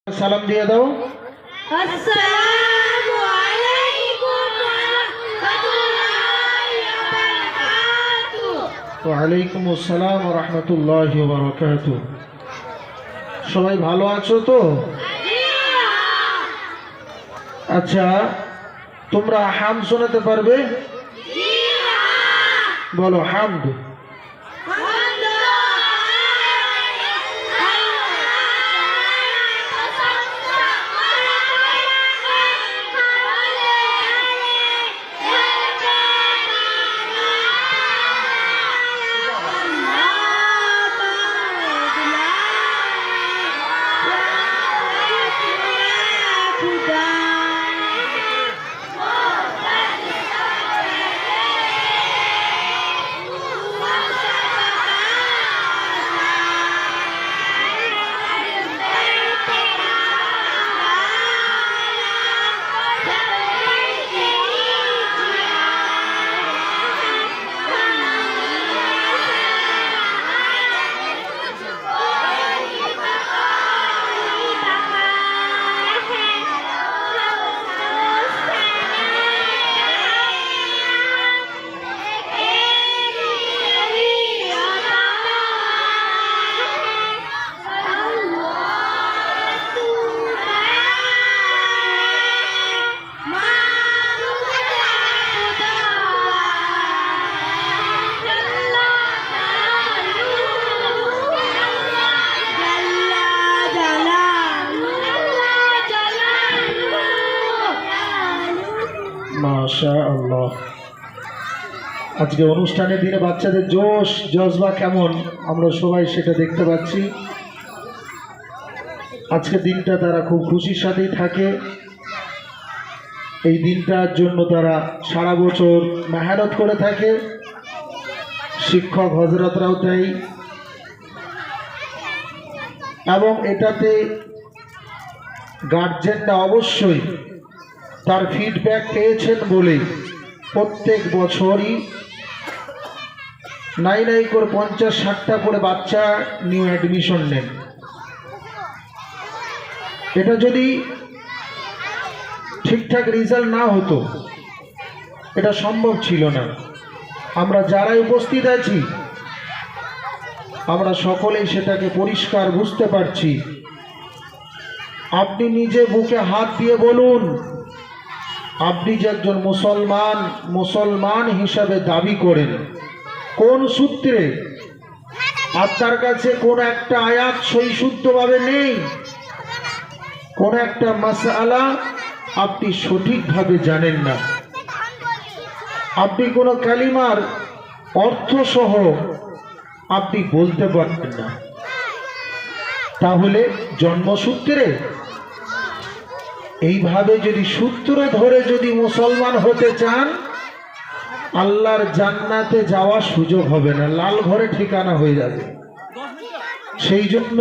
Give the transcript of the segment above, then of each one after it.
সালাম দিয়ে দাও। আসসালামু আলাইকুম ওয়া রাহমাতুল্লাহি ওয়া বারাকাতুহু। ওয়া আলাইকুম আসসালাম ওয়া রাহমাতুল্লাহি ওয়া বারাকাতুহু। সবাই ভালো আছো তো? আচ্ছা, তোমরা হামদ শোনাতে পারবে? বলো হামদ। মাশাআল্লাহ। আজকে অনুষ্ঠানের দিনে বাচ্চাদের জোশ জজবা কেমন আমরা সবাই সেটা দেখতে পাচ্ছি। আজকের দিনটা তারা খুব খুশির সাথেই থাকে। এই দিনটার জন্য তারা সারা বছর মেহনত করে থাকে। শিক্ষক হজরতরাও তাই, এবং এটাতে গার্জেনরা অবশ্যই তার ফিডব্যাক পেয়েছেন বলে প্রত্যেক বছরই নাই করে 50-60টা করে বাচ্চা নিউ অ্যাডমিশন নেন। এটা যদি ঠিকঠাক রেজাল্ট না হতো এটা সম্ভব ছিল না। আমরা যারা উপস্থিত আছি আমরা সকলেই সেটাকে পরিষ্কার বুঝতে পারছি। আপনি নিজে বুকে হাত দিয়ে বলুন, আপনি যে একজন মুসলমান হিসাবে দাবি করেন, কোন সূত্রে? আপনার কাছে কোন একটা আয়াত সহিশুদ্ধভাবে নেই, কোন একটা মাসআলা আপনি সঠিকভাবে জানেন না, আপনি কোন কালিমার অর্থ সহ আপনি বলতে পারবেন না, তাহলে জন্মসূত্রে এইভাবে যদি সূত্র ধরে যদি মুসলমান হতে চান, আল্লাহর জান্নাতে যাওয়ার সুযোগ হবে না, লাল ঘরে ঠিকানা হয়ে যাবে। সেই জন্য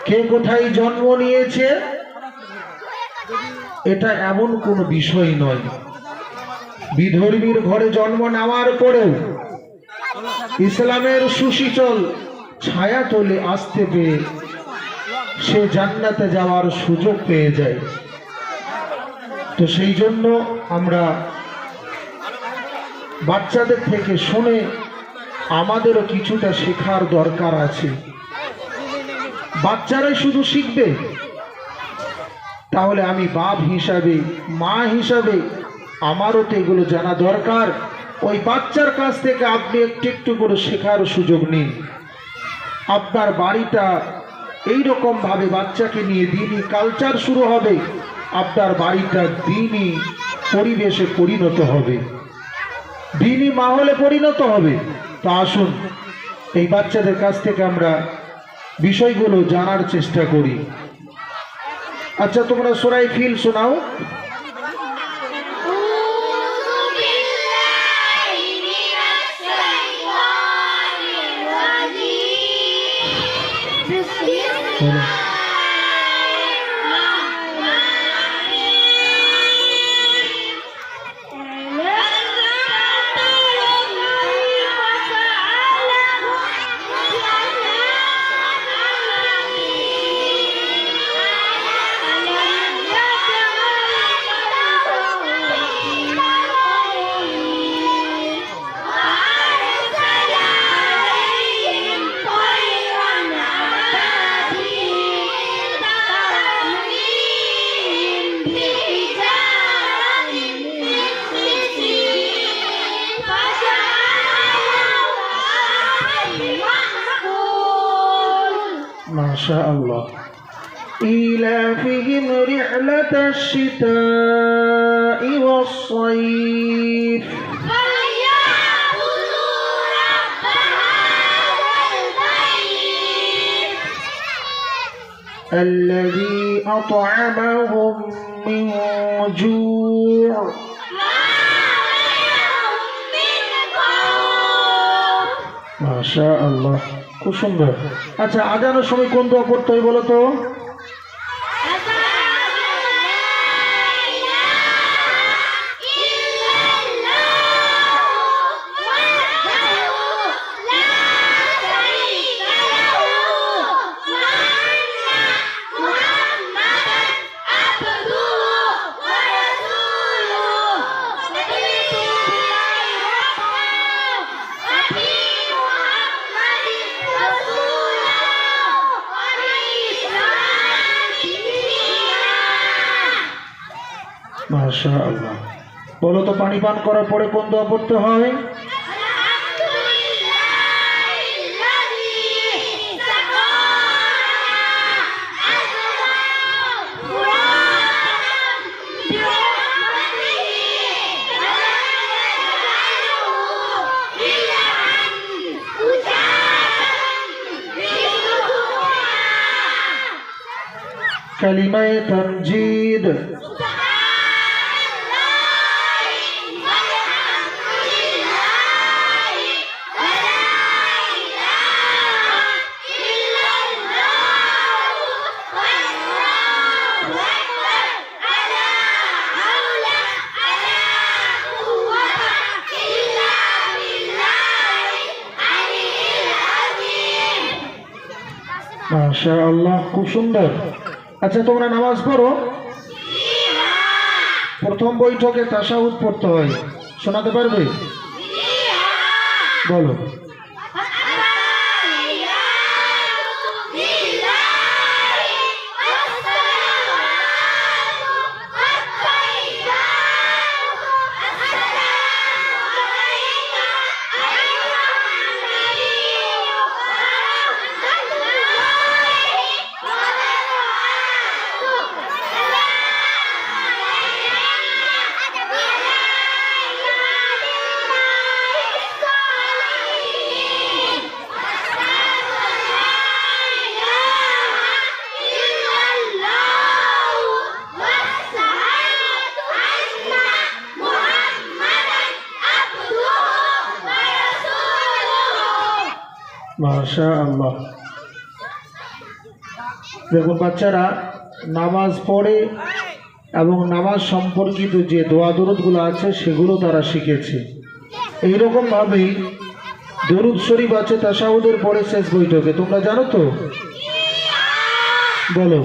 কে কোথায় জন্ম নিয়েছে এটা এমন কোনো বিষয় নয়। বিধর্মীর ঘরে জন্ম নেওয়ার পরেও ইসলামের সুশীতল ছায়া তলে আসতে পেয়ে সে জান্নাতে যাওয়ার সুযোগ পেয়ে যায়। তো সেই জন্য আমরা বাচ্চাদের থেকে শুনে আমাদেরও কিছুটা শেখার দরকার আছে। বাচ্চারাই শুধু শিখবে তাহলে আমি বাপ হিসাবে, মা হিসাবে আমারও তো এগুলো জানা দরকার। ওই বাচ্চার কাছ থেকে আপনি একটু একটু করে শেখার সুযোগ নিন। আপনার বাড়িটা এইরকম ভাবে বাচ্চাকে নিয়ে দিনই কালচার শুরু হবে, আপনার বাড়িটা দিনই পরিবেশে পরিণত হবে, দিনই মাহলে পরিণত হবে। তা আসুন এই বাচ্চাদের কাছ থেকে আমরা বিষয়গুলো জানার চেষ্টা করি। আচ্ছা, তোমরা সূরা ফিল শোনাও। মাশাআল্লাহ। إيلافهم رحلة الشتاء والصيف فليعبدوا رب هذا البيت الذي أطعمهم من جوع ما لهم من خوف মাশাআল্লাহ, খুব সুন্দর। আচ্ছা, আজানের সময় কোন দোয়া পড়তে হয় বলো তো? মাশাআল্লাহ। বলো তো, পানি পান করার পরে কোন দোয়া পড়তে হয়? কালিমায়ে তামজিদ মাশাআল্লাহ, খুব সুন্দর। আচ্ছা, তোমরা নামাজ পড়ো? প্রথম বৈঠকে তাশাহুদ পড়তে হয়, শোনাতে পারবে? বলো। মাশাআল্লাহ। দেখুন, বাচ্চারা নামাজ পড়ে এবং নামাজ সম্পর্কিত যে দোয়া দরুদগুলো আছে সেগুলো তারা শিখেছে। এইরকমভাবেই দরুদ শরীফ আছে তাশাহুদের পরে শেষ বৈঠকে, তোমরা জানো তো? বলো।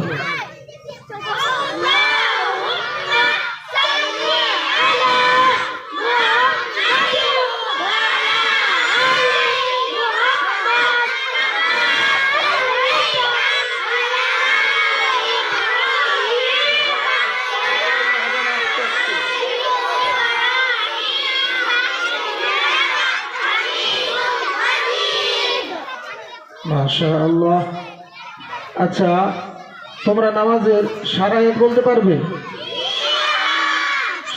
মাশাআল্লাহ। আচ্ছা, তোমরা নামাজের শারায়েত বলতে পারবে?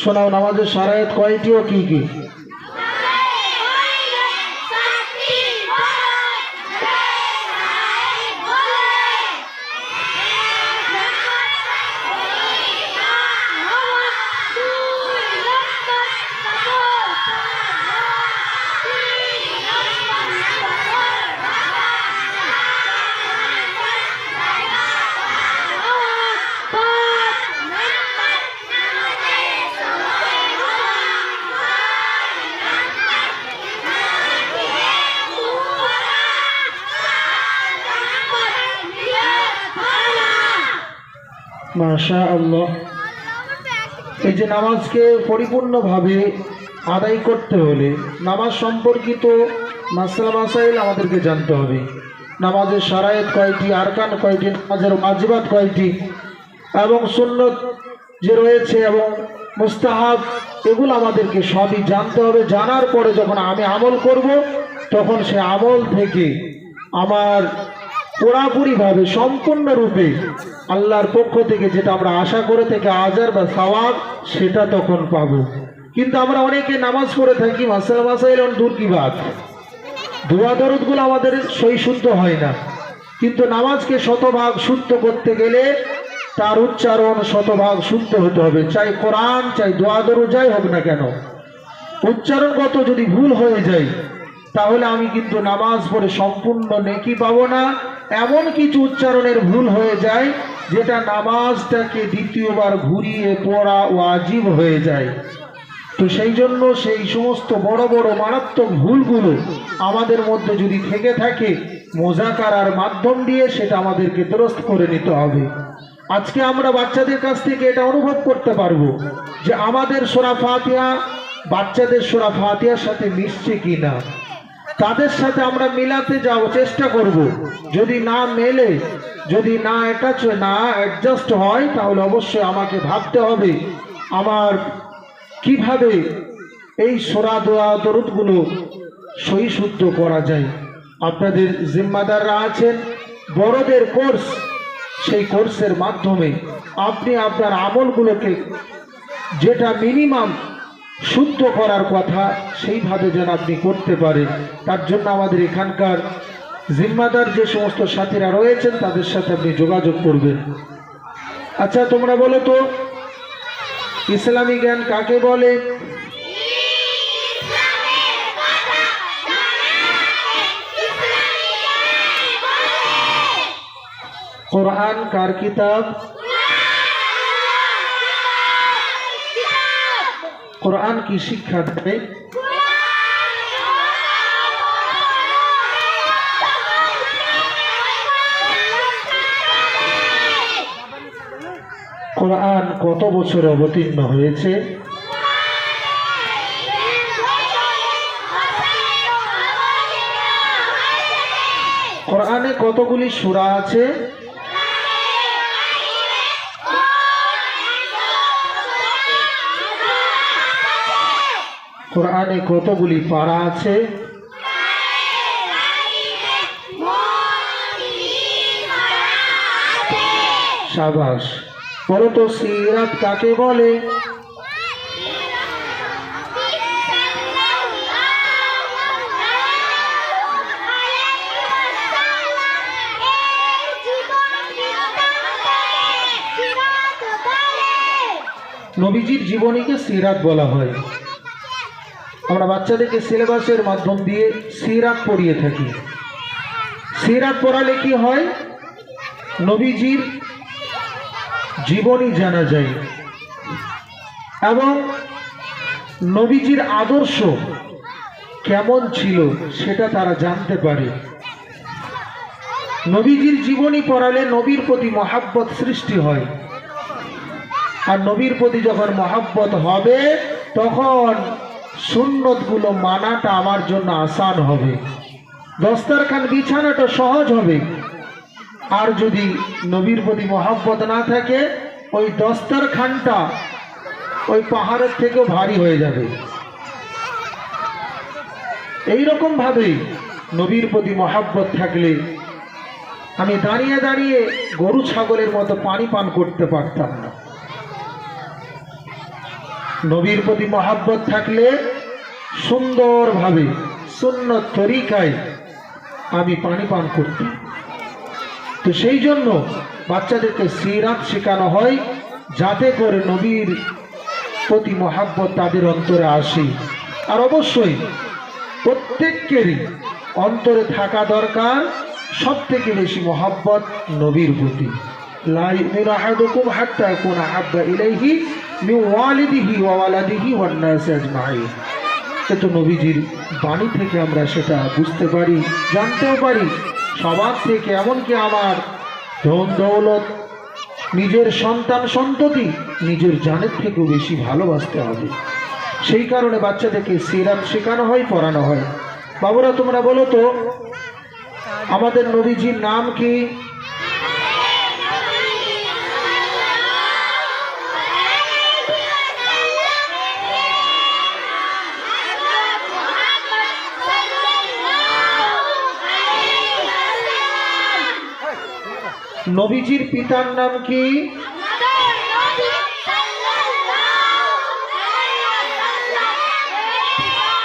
শোনাও, নামাজের শারায়েত কয়টি ও কি কি? মাশাআল্লাহ। এই যে নামাজকে পরিপূর্ণভাবে আদায় করতে হলে নামাজ সম্পর্কিত মাসলা মাসাইল আমাদেরকে জানতে হবে। নামাজের শারায়েত কয়টি, আরকান কয়টি, নামাজের ওয়াজিবাত কয়টি এবং সুন্নত যে রয়েছে এবং মুস্তাহাব, এগুলো আমাদেরকে সবই জানতে হবে। জানার পরে যখন আমি আমল করব, তখন সে আমল থেকে আমার পুরাপুরিভাবে সম্পূর্ণরূপে আল্লাহর পক্ষ থেকে যেটা আমরা আশা করে থেকে আজার বা সওয়াব সেটা তখন পাবো। কিন্তু আমরা অনেকে নামাজ পড়ে থাকি, মাসাল মাসাইল দূর কি বাত, দোয়া দরুদগুলো আমাদের সই শুদ্ধ হয় না। কিন্তু নামাজকে শতভাগ শুদ্ধ করতে গেলে তার উচ্চারণ শতভাগ শুদ্ধ হতে হবে, চাই কোরআন চাই দোয়া দরুদ যাই হোক না কেন। উচ্চারণগত যদি ভুল হয়ে যায় তাহলে আমি কিন্তু নামাজ পড়ে সম্পূর্ণ নেকি পাবো না। এমন কিছু উচ্চারণের ভুল হয়ে যায় যেটা নামাজটাকে দ্বিতীয়বার ঘুরিয়ে পড়া ওয়াজিব হয়ে যায়। তো সেই জন্য সেই সমস্ত বড় বড় মারাত্মক ভুলগুলো আমাদের মধ্যে যদি থেকে থাকে, মোজাকারার মাধ্যম দিয়ে সেটা আমাদেরকে দুরস্ত করে নিতে হবে। আজকে আমরা বাচ্চাদের কাছ থেকে এটা অনুভব করতে পারবো যে আমাদের সূরা ফাতিহা বাচ্চাদের সূরা ফাতিহার সাথে মিশছে কিনা। তাদের সাথে আমরা মিলাতে চেষ্টা করব। যদি না মেলে, যদি না অ্যাটাচ না অ্যাডজাস্ট হয়, তাহলে অবশ্যই আমাকে ভাবতে হবে আমার কিভাবে এই সূরা দোয়া দরুদগুলো সহি শুদ্ধ করা যায়। আপনাদের জিম্মাদাররা আছেন, বড়দের কোর্স, সেই কোর্সের মাধ্যমে আপনি আপনার আমলগুলোকে যেটা মিনিমাম শুদ্ধ করার কথা সেইভাবে যেন আপনি করতে পারেন। তার জন্য আমাদের এখানকার জিম্মাদার যে সমস্ত সাথীরা রয়েছেন তাদের সাথে আপনি যোগাযোগ করবেন। আচ্ছা, তোমরা বলো তো ইসলামী জ্ঞান কাকে বলে? কোরআন কার কিতাব? কোরআন কি শিক্ষা দেয়? কোরআন কত বছর অবতীর্ণ হয়েছে? কোরআনে কতগুলি সূরা আছে? কোরআনে কতগুলি পারা আছে? শাবাশ। বলো তো সিরাত কাকে বলে? নবীজির জীবনীকে সিরাত বলা হয়। আমরা বাচ্চাদেরকে সিলেবাসের মাধ্যম দিয়ে সিরাত পড়িয়ে থাকি। সিরাত পড়ালে কি হয়? নবীজির জীবনী জানা যায় এবং নবীজির আদর্শ কেমন ছিল সেটা তারা জানতে পারে। নবীজির জীবনী পড়ালে নবীর প্রতি মহাব্বত সৃষ্টি হয়, আর নবীর প্রতি যখন মহাব্বত হবে তখন সুন্নতগুলো মানাটা আমার জন্য আসান হবে, দস্তরখান বিছানাটা সহজ হবে। আর যদি নবীর প্রতি মহাব্বত না থাকে, ওই দস্তরখানটা ওই পাহাড়ের থেকেও ভারী হয়ে যাবে। এইরকম ভাবে নবীর প্রতি মহাব্বত থাকলে আমি দাঁড়িয়ে দাঁড়িয়ে গরু ছাগলের মতো পানি পান করতে পারতাম না। নবীর প্রতি মহাব্বত থাকলে সুন্দরভাবে সুন্নত তরিকায় আমি পানি পান করতাম। তো সেই জন্য বাচ্চাদেরকে সিরাত শেখানো হয় যাতে করে নবীর প্রতি মহাব্বত তাদের অন্তরে আসে। আর অবশ্যই প্রত্যেকেরই অন্তরে থাকা দরকার সব থেকে বেশি মহাব্বত নবীর প্রতি। লা ইউমিনু আহাদুকুম হাত্তা ইয়াকুনা আহাব্বা ইলাইহি মিন ওয়ালিদিহি ওয়া ওয়ালাদিহি ওয়ান নাসি আজমাইন। তো নবীজির বাণী থেকে আমরা সেটা বুঝতে পারি, জানতেও পারি। সবার থেকে, এমনকি আমার ধন দৌলত, নিজের সন্তান সন্ততি, নিজের জানের থেকেও বেশি ভালোবাসতে হবে। সেই কারণে বাচ্চাদেরকে সিরাত শেখানো হয়, পড়ানো হয়। বাবুরা, তোমরা বলো তো আমাদের নবীজির নাম কি? নবীজির পিতার নাম কি? আমাদের নবী সাল্লাল্লাহু আলাইহি ওয়াসাল্লাম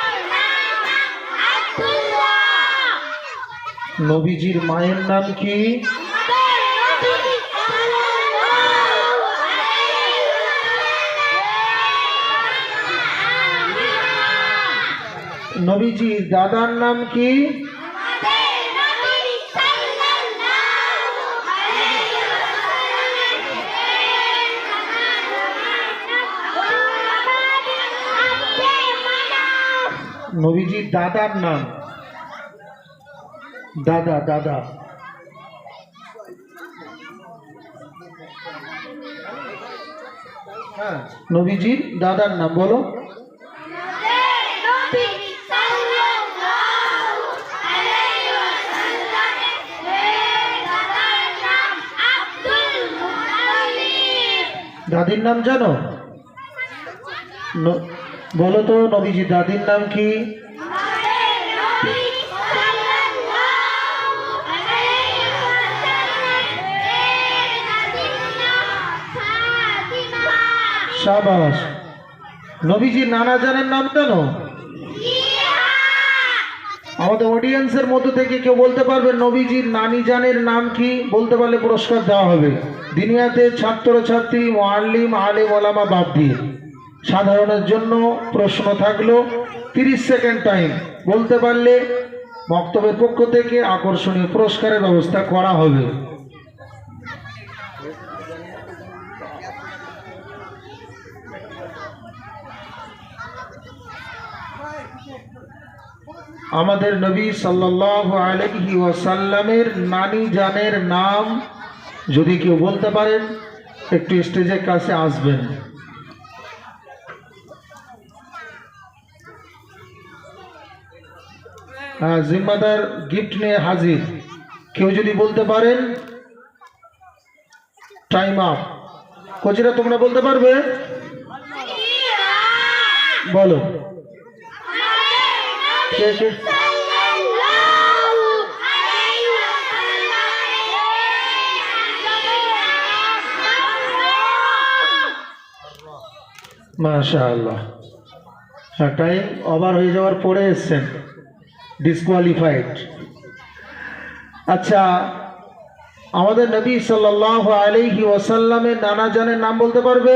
এর নাম আব্দুল্লাহ। নবীজির মায়ের নাম কি? আমাদের নবী সাল্লাল্লাহু আলাইহি ওয়াসাল্লাম। নবীজির দাদার নাম কি? আমাদের নবী সাল্লাল্লাহু আলাইহি ওয়াসাল্লাম। নবীজির দাদার নাম দাদা দাদা হ্যাঁ, নবীজির দাদার নাম বলো। নবী সাল্লাল্লাহু আলাইহি ওয়াসাল্লাম এর দাদার নাম আব্দুল মুত্তালিব। দাদির নাম জানো? বলো তো নবীজির দাদির নাম কি? আমাদের নবী সাল্লাল্লাহু আলাইহি ওয়াসাল্লাম এর দাদির নাম ফাতিমা। শাবাশ। নবীজির নানা জানের নাম জানো? আমাদের অডিয়েন্সের মধ্যে থেকে কেউ বলতে পারবে নবীজির নানি জানের নাম কি? বলতে পারলে পুরস্কার দেওয়া হবে। দুনিয়াতে ছাত্রছাত্রী, মুআল্লিম, আলেম ওলামা বাদ দিয়ে সাধারণের জন্য প্রশ্ন থাকলো 30 সেকেন্ড টাইম। বলতে পারলে বক্তব্যের পক্ষ থেকে আকর্ষণীয় পুরস্কারের ব্যবস্থা করা হবে। আমাদের নবী সাল্লাল্লাহু আলাইহি ওয়াসাল্লামের নানি জানের নাম যদি কেউ বলতে পারেন একটু স্টেজের কাছে আসবেন। হ্যাঁ, জিম্মাদার গিফট নিয়ে হাজির। কেউ যদি বলতে পারেন টাইম আপ। কোচিরা তোমরা বলতে পারবে? বলো কে কে? সাল্লাল্লাহু আলাইহি ওয়াসাল্লাম মাশাআল্লাহ। হ্যাঁ, টাইম ওভার হয়ে যাওয়ার পরে এসছেন, ডিসকোয়ালিফাইড। আচ্ছা, আমাদের নবী সাল্লাল্লাহু আলাইহি ওয়াসাল্লামের নানা জানের নাম বলতে পারবে?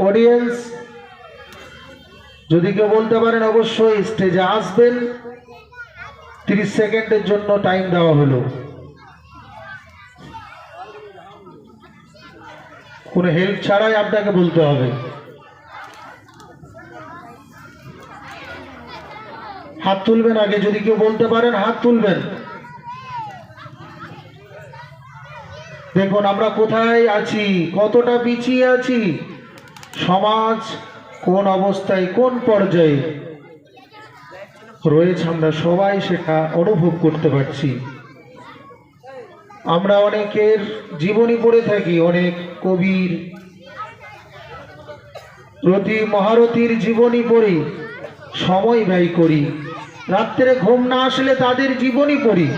অডিয়েন্স যদি কেউ বলতে পারেন অবশ্যই স্টেজে আসবেন। 30 সেকেন্ডের জন্য টাইম দেওয়া হলো। কোনো হেল্প ছাড়াই আপনাকে বলতে হবে। হাত তুলবেন আগে, যদি কেউ বলতে পারেন হাত তুলবেন। দেখুন আমরা কোথায় আছি, কতটা পিছিয়ে আছি, সমাজ কোন অবস্থায় কোন পর্যায়ে রয়েছে আমরা সবাই সেটা অনুভব করতে পারছি। আমরা অনেকের জীবনী পড়ে থাকি, অনেক কবির, রতি মহারথীর জীবনী পড়ি, সময় ব্যয় করি। রাত্রে ঘুম না আসলে তাদের জীবনী পড়ি,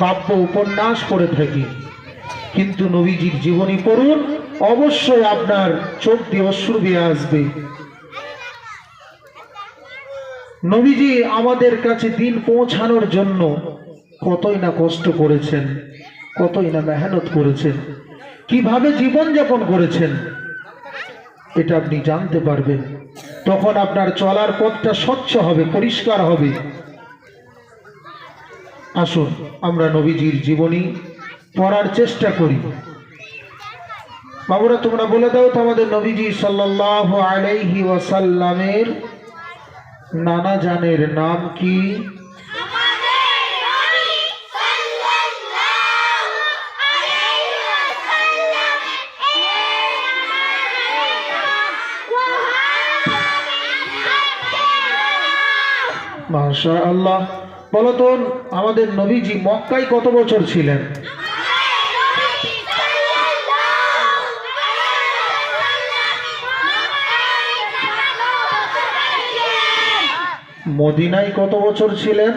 কাব্য উপন্যাস পড়ে থাকি। কিন্তু নবীজির জীবনী পড়ুন, অবশ্যই আপনার চোখ দিয়ে অশ্রু বেয়ে আসবে। নবীজি আমাদের কাছে দিন পৌঁছানোর জন্য কতই না কষ্ট করেছেন, কতই না মেহনত করেছেন, কিভাবে জীবন যাপন করেছেন এটা আপনি জানতে পারবেন। তখন আপনার চলার পথটা স্বচ্ছ হবে, পরিষ্কার হবে। আসুন আমরা নবীজির জীবনী পড়ার চেষ্টা করি। বাবুরা তোমরা বলে দাও তো আমাদের নবীজি সাল্লাল্লাহু আলাইহি ওয়াসাল্লামের নানা জানের নাম কি? আমাদের নবী সাল্লাল্লাহু আলাইহি ওয়াসাল্লাম এর নাম মুহাম্মদ। মাশাআল্লাহ। বলো তো আমাদের নবীজি মক্কায় কত বছর ছিলেন? মদিনায় কত বছর ছিলেন?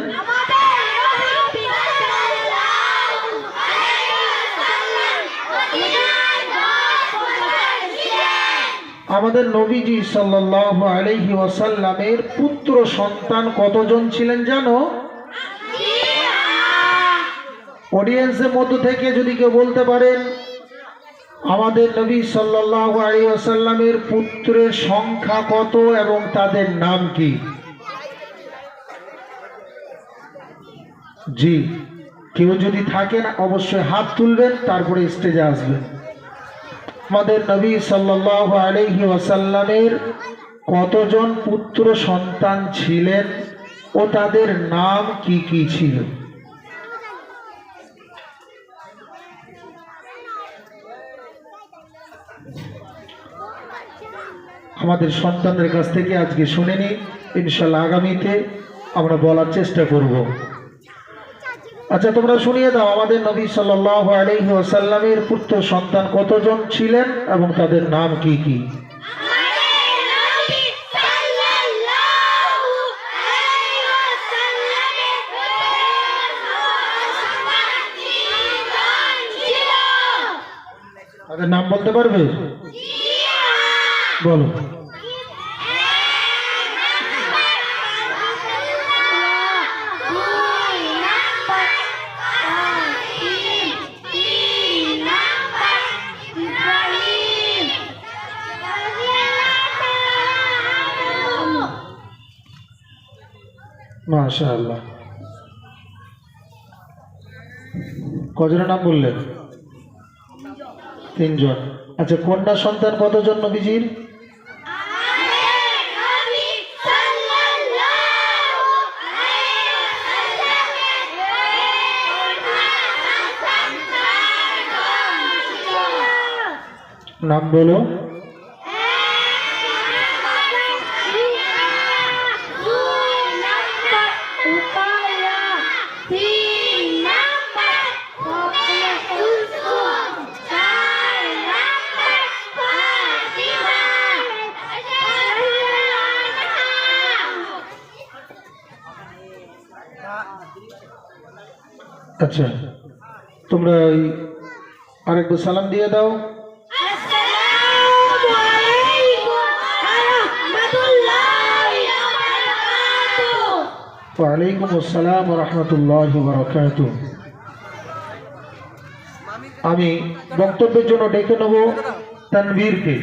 আমাদের নবীজি সাল্লাল্লাহু আলাইহি ওয়াসাল্লামের পুত্র সন্তান কতজন ছিলেন জানো? অডিয়েন্সের মধ্য থেকে যদি কেউ বলতে পারেন আমাদের নবী সাল্লাল্লাহু আলাইহি ওয়াসাল্লামের পুত্রের সংখ্যা কত এবং তাদের নাম কি? জি, কেউ যদি থাকেন অবশ্যই হাত তুলবেন, তারপরে স্টেজে আসবেন। আমাদের নবী সাল্লাল্লাহু আলাইহি ওয়াসাল্লামের কতজন পুত্র সন্তান ছিলেন ও তাদের নাম কি কি ছিল? আমাদের সন্তানদের কাছ থেকে আজকে শুনে নিই, ইনশাআল্লাহ আগামীতে আমরা বলার চেষ্টা করব। আচ্ছা, তোমরা শুনিয়ে দাও আমাদের নবী সাল্লাল্লাহু আলাইহি ওয়াসাল্লামের পুত্র সন্তান কতজন ছিলেন এবং তাদের নাম কি কি? তাদের নাম বলতে পারবে? বলো। মাশাআল্লাহ। কজনের নাম বললেন? 3 জন। আচ্ছা, কন্যা সন্তান কতজন নবীজির? নাম বলো। আচ্ছা, তোমরা আরেকবার সালাম দিয়ে দাও। ওয়ালাইকুম আসসালাম ওয়া রাহমাতুল্লাহি ওয়া বারাকাতুহু। আমি বক্তব্যের জন্য ডেকে নেব তানভীরকে।